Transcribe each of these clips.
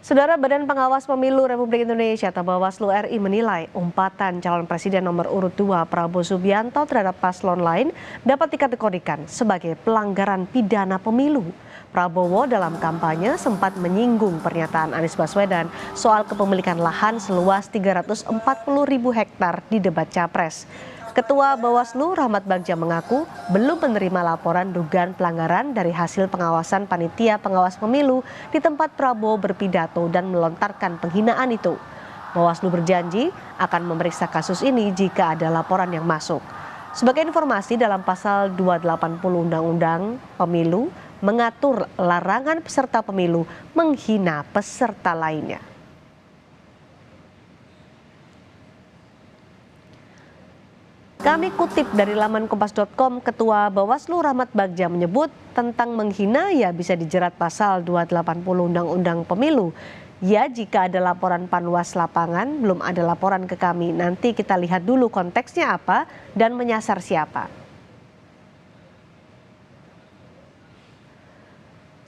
Saudara Badan Pengawas Pemilu Republik Indonesia atau Bawaslu RI menilai umpatan calon presiden nomor urut 2 Prabowo Subianto terhadap paslon lain dapat dikategorikan sebagai pelanggaran pidana pemilu. Prabowo dalam kampanye sempat menyinggung pernyataan Anies Baswedan soal kepemilikan lahan seluas 340.000 hektar di debat Capres. Ketua Bawaslu Rahmat Bagja mengaku belum menerima laporan dugaan pelanggaran dari hasil pengawasan panitia pengawas pemilu di tempat Prabowo berpidato dan melontarkan penghinaan itu. Bawaslu berjanji akan memeriksa kasus ini jika ada laporan yang masuk. Sebagai informasi, dalam pasal 280 Undang-Undang Pemilu mengatur larangan peserta pemilu menghina peserta lainnya. Kami kutip dari laman kompas.com, Ketua Bawaslu Rahmat Bagja menyebut tentang menghina ya bisa dijerat pasal 280 Undang-Undang Pemilu. Ya, jika ada laporan panwas lapangan, belum ada laporan ke kami. Nanti kita lihat dulu konteksnya apa dan menyasar siapa.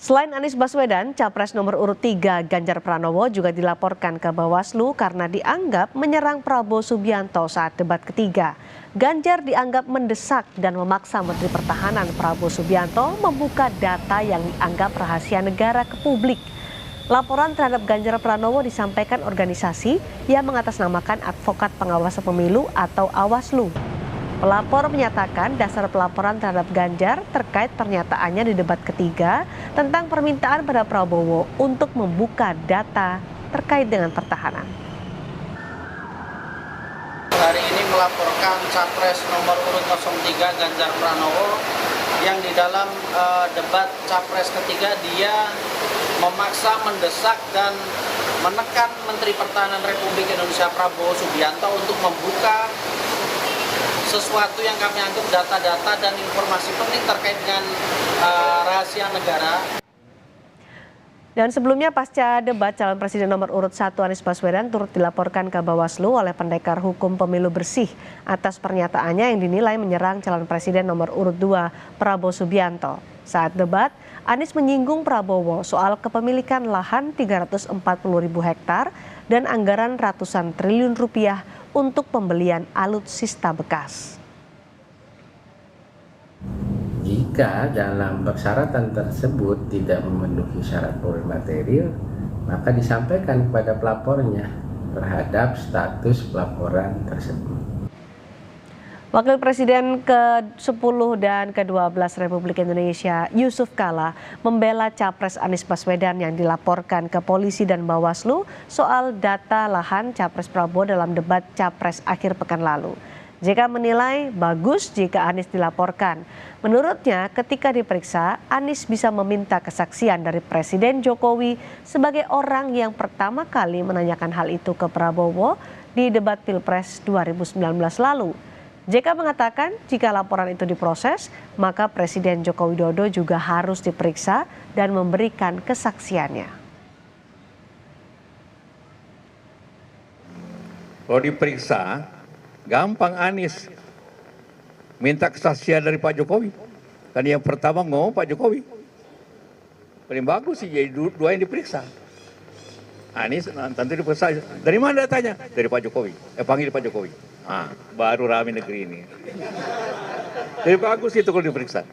Selain Anies Baswedan, Capres nomor urut 3 Ganjar Pranowo juga dilaporkan ke Bawaslu karena dianggap menyerang Prabowo Subianto saat debat ketiga. Ganjar dianggap mendesak dan memaksa Menteri Pertahanan Prabowo Subianto membuka data yang dianggap rahasia negara ke publik. Laporan terhadap Ganjar Pranowo disampaikan organisasi yang mengatasnamakan Advokat Pengawas Pemilu atau Awaslu. Pelapor menyatakan dasar pelaporan terhadap Ganjar terkait pernyataannya di debat ketiga tentang permintaan pada Prabowo untuk membuka data terkait dengan pertahanan. Hari ini melaporkan Capres nomor urut 03 Ganjar Pranowo yang di dalam debat Capres ketiga dia memaksa, mendesak dan menekan Menteri Pertahanan Republik Indonesia Prabowo Subianto untuk membuka sesuatu yang kami anggap data-data dan informasi penting terkait dengan rahasia negara. Dan sebelumnya pasca debat calon presiden nomor urut 1 Anies Baswedan turut dilaporkan ke Bawaslu oleh Pendekar Hukum Pemilu Bersih atas pernyataannya yang dinilai menyerang calon presiden nomor urut 2 Prabowo Subianto. Saat debat, Anies menyinggung Prabowo soal kepemilikan lahan 340.000 hektar dan anggaran ratusan triliun rupiah untuk pembelian alutsista bekas. Jika dalam persyaratan tersebut tidak memenuhi syarat formil material, maka disampaikan kepada pelapornya terhadap status pelaporan tersebut. Wakil Presiden ke-10 dan ke-12 Republik Indonesia Yusuf Kala membela Capres Anies Baswedan yang dilaporkan ke polisi dan Bawaslu soal data lahan Capres Prabowo dalam debat Capres akhir pekan lalu. JK menilai bagus jika Anies dilaporkan. Menurutnya ketika diperiksa, Anies bisa meminta kesaksian dari Presiden Jokowi sebagai orang yang pertama kali menanyakan hal itu ke Prabowo di debat Pilpres 2019 lalu. JK mengatakan jika laporan itu diproses, maka Presiden Joko Widodo juga harus diperiksa dan memberikan kesaksiannya. Kalau diperiksa, gampang Anies minta kesaksian dari Pak Jokowi. Kan yang pertama ngomong Pak Jokowi. Paling bagus sih jadi dua yang diperiksa. Anies nanti diperiksa. Dari mana datanya? Dari Pak Jokowi. Panggil Pak Jokowi. Baru rame negeri ini. Jadi bagus itu kalau diperiksa.